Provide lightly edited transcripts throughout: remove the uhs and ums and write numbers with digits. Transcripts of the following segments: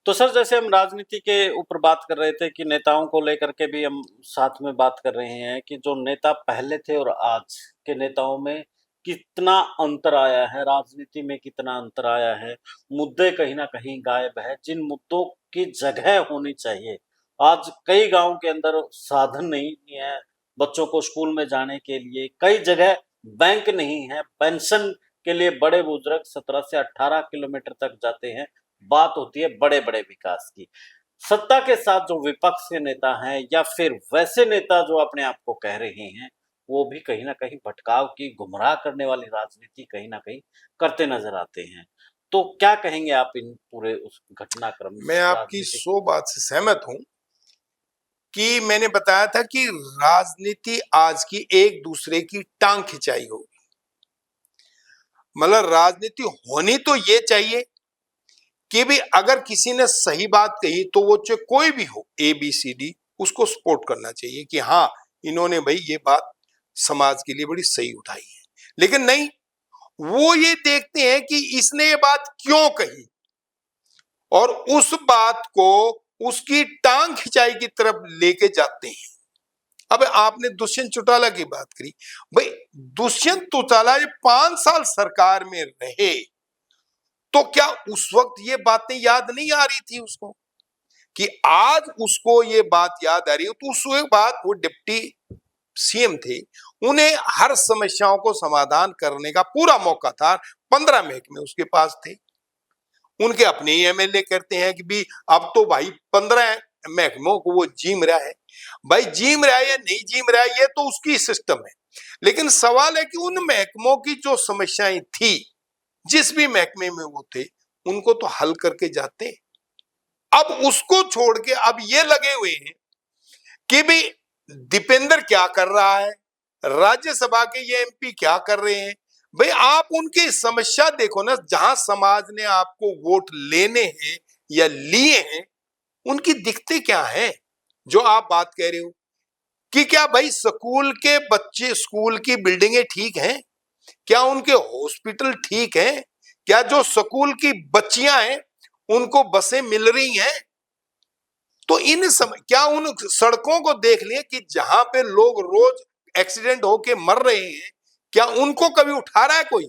तो सर जैसे हम राजनीति के ऊपर बात कर रहे थे कि नेताओं को लेकर के भी हम साथ में बात कर रहे हैं कि जो नेता पहले थे और आज के नेताओं में कितना अंतर आया है, राजनीति में कितना अंतर आया है, मुद्दे कहीं न कहीं गायब है, जिन मुद्दों की जगह होनी चाहिए। आज कई गाँव के अंदर साधन नहीं है, बच्चों को स्कूल में जाने के लिए, कई जगह बैंक नहीं है, पेंशन के लिए बड़े-बुजुर्ग 17 से 18 किलोमीटर तक जाते हैं। बात होती है बड़े-बड़े विकास की। सत्ता के साथ जो विपक्ष के नेता हैं या फिर वैसे नेता जो अपने आप को कह रहे हैं, वो भी कहीं न कहीं भटकाव की, गुमराह करने वाली राजनीति कहीं न कहीं करते नज़र आते हैं। तो क्या कहेंगे आप इन पूरे उस घटनाक्रम मैं आपकी राजनीतिक 100 बात से सहमत हूं कि मैंने बताया था कि राजनीति आज की एक दूसरे की टांग खिंचाई होगी। मतलब राजनीति होनी तो ये चाहिए कि भी अगर किसी ने सही बात कही तो वो चाहे कोई भी हो, ABCD, उसको सपोर्ट करना चाहिए कि हाँ इन्होंने भाई ये बात समाज के लिए बड़ी सही उठाई है। लेकिन नहीं, वो ये देखते हैं कि इसने ये बात क्यों कही और उस बात को उसकी टांग खिंचाई की तरफ लेके जाते हैं। अब आपने दुष्यंत चौटाला की बात करी, भाई दुष्यंत चौटाला ये 5 साल सरकार में रहे तो क्या उस वक्त ये बातें याद नहीं आ रही थी उसको कि आज उसको ये बात याद आ रही है? तो उस बात वो डिप्टी CM थे, उन्हें हर समस्याओं को समाधान करने का पूरा मौका था। 15 महकमे उसके पास थे, उनके अपने ही MLA कहते हैं कि भी अब तो भाई 15 महकमों को वो जीम रहा है। भाई जीम रहा है या नहीं जीम रहा है ये तो उसकी सिस्टम है, लेकिन सवाल है कि उन महकमों की जो समस्याएं थी, जिस भी महकमे में वो थे, उनको तो हल करके जाते। अब उसको छोड़ के अब ये लगे हुए हैं कि भी दीपेंद्र क्या कर रहा है, राज्यसभा के ये MP क्या कर रहे हैं। भाई आप उनकी समस्या देखो ना, जहां समाज ने आपको वोट लेने हैं या लिए हैं, उनकी दिक्कतें क्या हैं जो आप बात कह रहे हो कि क्या भाई स्कूल के बच्चे, स्कूल की बिल्डिंगें ठीक हैं, क्या उनके हॉस्पिटल ठीक हैं, क्या जो स्कूल की बच्चियां हैं उनको बसें मिल रही हैं। तो इन समय क्या उन सड़कों को देख लिए कि जहां पे लोग रोज एक्सीडेंट होके मर रहे हैं, क्या उनको कभी उठा रहा है कोई?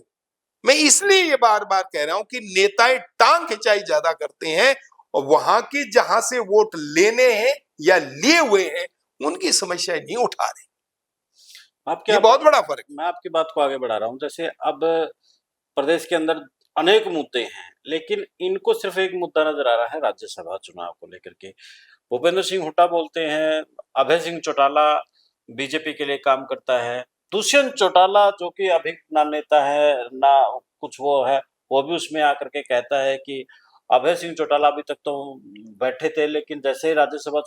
मैं इसलिए ये बार बार कह रहा हूं कि नेताएं टांग खिंचाई ज्यादा करते हैं और वहां की जहां से वोट लेने हैं या लिए हुए हैं उनकी समस्याएं नहीं उठा रहे। आपके ये आप बहुत बड़ा फर्क। मैं आपकी बात को आगे बढ़ा रहा हूँ। जैसे अब प्रदेश के अंदर अनेक मुद्दे हैं, लेकिन इनको सिर्फ एक मुद्दा नजर आ रहा है राज्यसभा चुनाव को लेकर के। भूपेंद्र सिंह हुड्डा बोलते हैं, अभय सिंह चौटाला बीजेपी के लिए काम करता है, दुष्यंत चौटाला जो कि अभी ना नेता है ना कुछ वो है, वो भी उसमें आकर के कहता है कि अभय सिंह चौटाला अभी तक तो बैठे थे, लेकिन जैसे ही राज्यसभा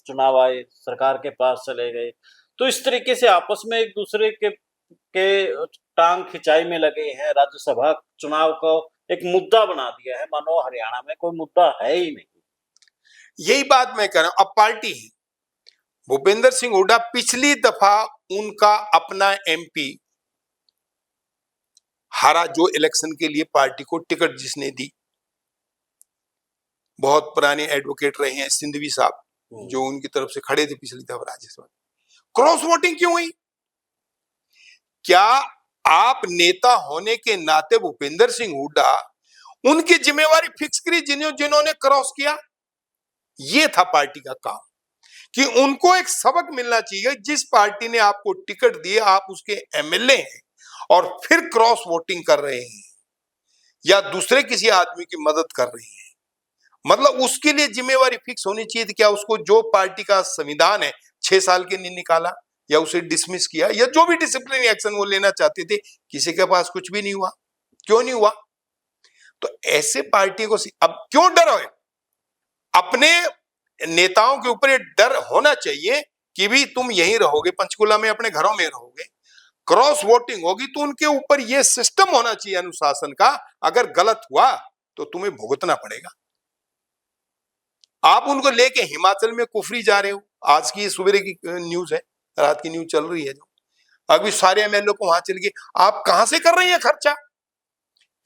चुनाव आए सरकार के पास चले गए। तो इस तरीके से आपस में एक दूसरे के टांग खिंचाई में लगे हैं। राज्यसभा चुनाव को एक मुद्दा बना दिया है, मानो हरियाणा में कोई मुद्दा है ही नहीं। यही बात मैं कह रहा हूं। अब पार्टी भूपेंद्र सिंह हुड्डा, पिछली दफा उनका अपना MP हारा, जो इलेक्शन के लिए पार्टी को टिकट जिसने दी, बहुत पुराने एडवोकेट रहे हैं सिंधवी साहब, जो उनकी तरफ से खड़े थे पिछली दफा राज्यसभा। क्रॉस वोटिंग क्यों हुई? क्या आप नेता होने के नाते भूपेंद्र सिंह हुड्डा उनकी जिम्मेवारी फिक्स करी जिन्होंने क्रॉस किया? ये था पार्टी का काम कि उनको एक सबक मिलना चाहिए। जिस पार्टी ने आपको टिकट दिए, आप उसके MLA हैं और फिर क्रॉस वोटिंग कर रहे हैं या दूसरे किसी आदमी की मदद कर रहे हैं, मतलब उसके लिए जिम्मेवारी फिक्स होनी चाहिए थी। क्या उसको जो पार्टी का संविधान है 6 साल के लिए निकाला या उसे डिसमिस किया या जो भी डिसिप्लिनरी एक्शन वो लेना चाहते थे, किसी के पास कुछ भी नहीं हुआ। क्यों नहीं हुआ? तो ऐसे पार्टी को अब क्यों डर है? अपने नेताओं के ऊपर ये डर होना चाहिए कि भी तुम यहीं रहोगे, पंचकुला में अपने घरों में रहोगे, क्रॉस वोटिंग होगी तो उनके ऊपर ये सिस्टम होना चाहिए अनुशासन का, अगर गलत हुआ तो तुम्हें भुगतना पड़ेगा। आप उनको लेके हिमाचल में कुफरी जा रहे हो। आज की सवेरे की न्यूज है, रात की न्यूज चल रही है, जो अभी सारे MLA को वहां चल गए। आप कहां से कर रही है खर्चा?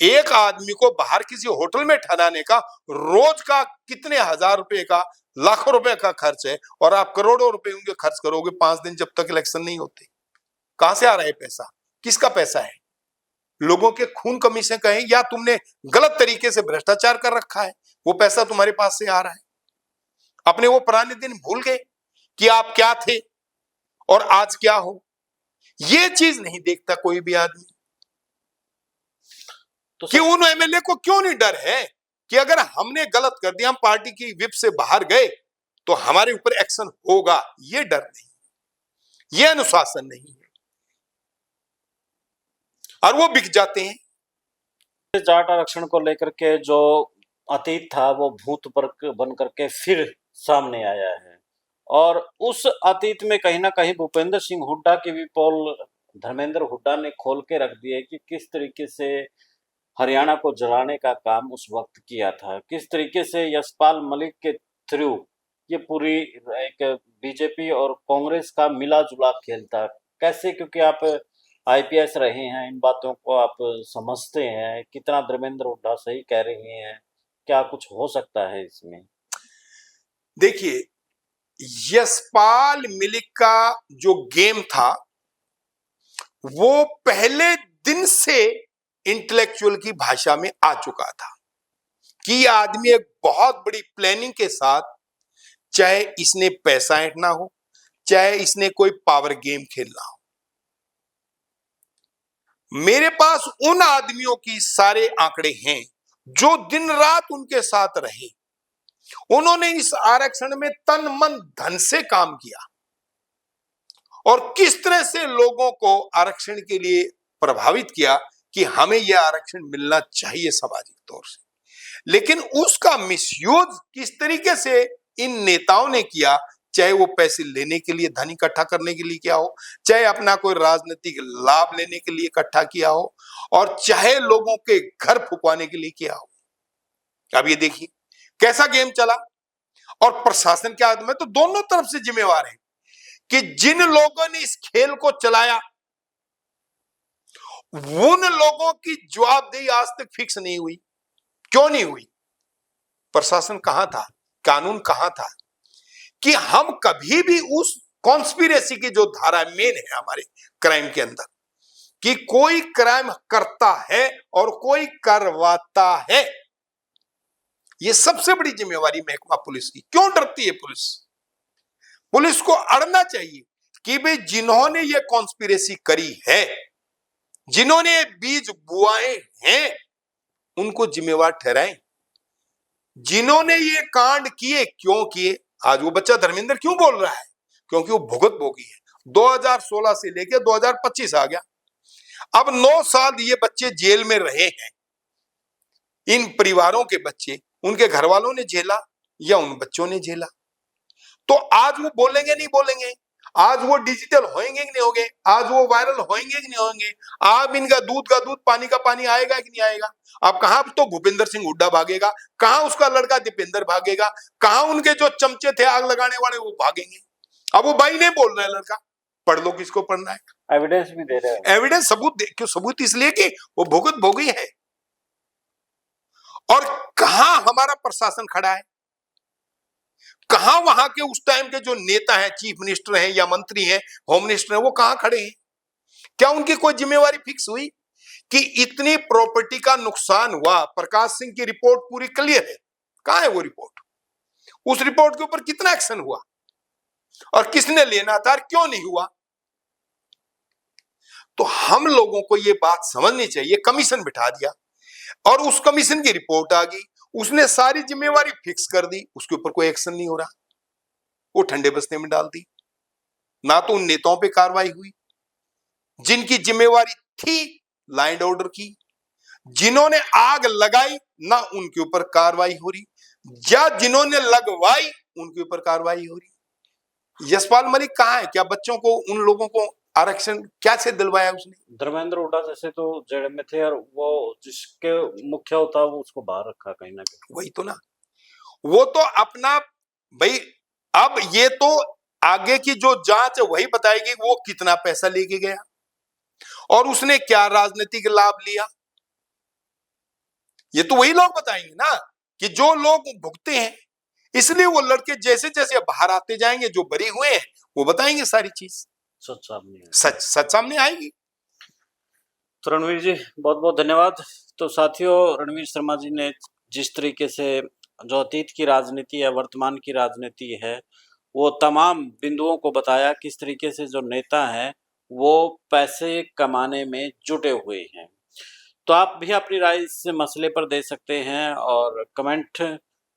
एक आदमी को बाहर किसी होटल में ठहराने का रोज का कितने हजार रुपए का, लाखों रुपए का खर्च है, और आप करोड़ों रुपए उनके खर्च करोगे 5 दिन जब तक इलेक्शन नहीं होते। कहां से आ रहा है पैसा? किसका पैसा है? लोगों के खून कमी से कहें, या तुमने गलत तरीके से भ्रष्टाचार कर रखा है, वो पैसा तुम्हारे पास से आ रहा है। अपने वो पुराने दिन भूल गए कि आप क्या थे और आज क्या हो। ये चीज नहीं देखता कोई भी आदमी तो कि उन एमएलए को क्यों नहीं डर है कि अगर हमने गलत कर दिया, हम पार्टी की विप से बाहर गए, तो हमारे ऊपर एक्शन होगा। ये डर नहीं, ये अनुशासन नहीं है, और वो बिक जाते हैं। जाट आरक्षण को लेकर के जो अतीत था वो भूत पर बन करके फिर सामने आया है, और उस अतीत में कहीं ना कहीं भूपेंद्र सिंह हुड्डा की भी पोल धर्मेंद्र हुड्डा ने खोल के रख दी है कि किस तरीके से हरियाणा को जलाने का काम उस वक्त किया था, किस तरीके से यशपाल मलिक के थ्रू ये पूरी एक बीजेपी और कांग्रेस का मिला जुला खेल था कैसे, क्योंकि आप आईपीएस रहे हैं, इन बातों को आप समझते हैं, कितना धर्मेंद्र हुड्डा सही कह रहे हैं, क्या कुछ हो सकता है इसमें? देखिए, यशपाल मलिक का जो गेम था वो पहले दिन से इंटेलेक्चुअल की भाषा में आ चुका था कि यह आदमी एक बहुत बड़ी प्लानिंग के साथ, चाहे इसने पैसा ऐंठना हो, चाहे इसने कोई पावर गेम खेलना हो। मेरे पास उन आदमियों की सारे आंकड़े हैं जो दिन रात उनके साथ रहे। उन्होंने इस आरक्षण में तन मन धन से काम किया, और किस तरह से लोगों को आरक्षण के लिए प्रभावित किया कि हमें यह आरक्षण मिलना चाहिए सामाजिक तौर से। लेकिन उसका मिसयूज किस तरीके से इन नेताओं ने किया, चाहे वो पैसे लेने के लिए, धन इकट्ठा करने के लिए किया हो, चाहे अपना कोई राजनीतिक लाभ लेने के लिए इकट्ठा किया हो, और चाहे लोगों के घर फुकवाने के लिए किया हो। अब ये देखिए कैसा गेम चला, और प्रशासन के हाथ में तो दोनों तरफ से जिम्मेवार है कि जिन लोगों ने इस खेल को चलाया उन लोगों की जवाबदेही आज तक फिक्स नहीं हुई। क्यों नहीं हुई? प्रशासन कहां था, कानून कहां था कि हम कभी भी उस कॉन्स्पिरेसी की जो धारा मेन है हमारे क्राइम के अंदर, कि कोई क्राइम करता है और कोई करवाता है, ये सबसे बड़ी जिम्मेवारी महकमा पुलिस की। क्यों डरती है पुलिस? पुलिस को अड़ना चाहिए कि भाई जिन्होंने ये कॉन्स्पिरेसी करी है, जिन्होंने बीज बुआए हैं, उनको जिम्मेवार ठहराएं। जिन्होंने ये कांड किए क्यों किए? आज वो बच्चा धर्मेंद्र क्यों बोल रहा है? क्योंकि वो भुगत भोगी है। 2016 से लेकर 2025 आ गया, अब 9 साल ये बच्चे जेल में रहे हैं। इन परिवारों के बच्चे, उनके घर वालों ने झेला या उन बच्चों ने झेला। तो आज वो बोलेंगे नहीं बोलेंगे, आज वो डिजिटल होंगे कि नहीं होंगे, आज वो वायरल होंगे कि नहीं होंगे, अब इनका दूध का दूध पानी का पानी आएगा कि नहीं आएगा। अब कहां तो भूपेंद्र सिंह हुड्डा भागेगा, कहां उसका लड़का दीपेंद्र भागेगा, कहां उनके जो चमचे थे आग लगाने वाले वो भागेंगे। अब वो भाई नहीं बोल रहा है, लड़का पढ़ लो, किसको पढ़ना है, एविडेंस भी दे रहे हैं, एविडेंस सबूत दे, क्यों सबूत? इसलिए कि वो भुगत भोगी है। और कहां हमारा प्रशासन खड़ा है, कहां वहां के उस टाइम के जो नेता हैं, चीफ मिनिस्टर हैं या मंत्री हैं, होम मिनिस्टर हैं, वो कहां खड़े हैं? क्या उनकी कोई जिम्मेवारी फिक्स हुई कि इतनी प्रॉपर्टी का नुकसान हुआ? प्रकाश सिंह की रिपोर्ट पूरी क्लियर है, कहां है वो रिपोर्ट? उस रिपोर्ट के ऊपर कितना एक्शन हुआ और किसने लेना था और क्यों नहीं हुआ? तो हम लोगों को ये बात समझनी चाहिए। कमीशन बिठा दिया और उस कमीशन की रिपोर्ट आ गई, उसने सारी जिम्मेवारी फिक्स कर दी, उसके ऊपर कोई एक्शन नहीं हो रहा, वो ठंडे बस्ते में डाल दी। ना तो उन नेताओं पे कार्रवाई हुई जिनकी जिम्मेवारी थी लॉ एंड ऑर्डर की, जिन्होंने आग लगाई ना उनके ऊपर कार्रवाई हो रही, या जिन्होंने लगवाई उनके ऊपर कार्रवाई हो रही। यशपाल मलिक कहां है? क्या बच्चों को, उन लोगों को आरक्षण क्या से दिलवाया उसने? धर्मेंद्र हुड्डा जैसे तो जेल में थे, और वो जिसके मुख्य होता वो उसको बाहर रखा कहीं ना कहीं। वही तो ना, वो तो अपना भाई, अब ये तो आगे की जो जांच है वही बताएगी वो कितना पैसा लेके गया और उसने क्या राजनीतिक लाभ लिया। ये तो वही लोग बताएंगे ना कि जो लोग भुगते हैं, इसलिए वो लड़के जैसे जैसे बाहर आते जाएंगे, जो बरी हुए हैं वो बताएंगे सारी चीज, सच सामने सच सच सामने आएगी। तो रणवीर जी बहुत बहुत धन्यवाद। तो साथियों, रणवीर शर्मा जी ने जिस तरीके से जो अतीत की राजनीति है, वर्तमान की राजनीति है, वो तमाम बिंदुओं को बताया, किस तरीके से जो नेता हैं वो पैसे कमाने में जुटे हुए हैं। तो आप भी अपनी राय इस मसले पर दे सकते हैं और कमेंट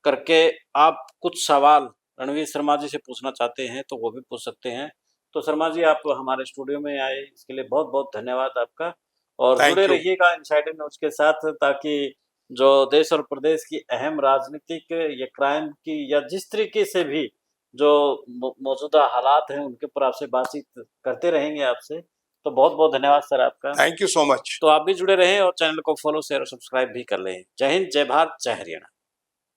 करके आप कुछ सवाल रणवीर शर्मा जी से पूछना चाहते हैं तो वो भी पूछ सकते हैं। तो शर्मा जी, आप हमारे स्टूडियो में आए, इसके लिए बहुत बहुत धन्यवाद आपका। और जुड़े थैंक यू। रहिएगा इनसाइडर न्यूज के साथ, ताकि जो देश और प्रदेश की अहम राजनीतिक या क्राइम की या जिस तरीके से भी जो मौजूदा हालात हैं उनके ऊपर आपसे बातचीत करते रहेंगे आपसे। तो बहुत बहुत धन्यवाद सर आपका। Thank you so much. तो आप भी जुड़े रहें और चैनल को फॉलो शेयर और सब्सक्राइब भी कर लें। जय हिंद, जय भारत, जय हरियाणा।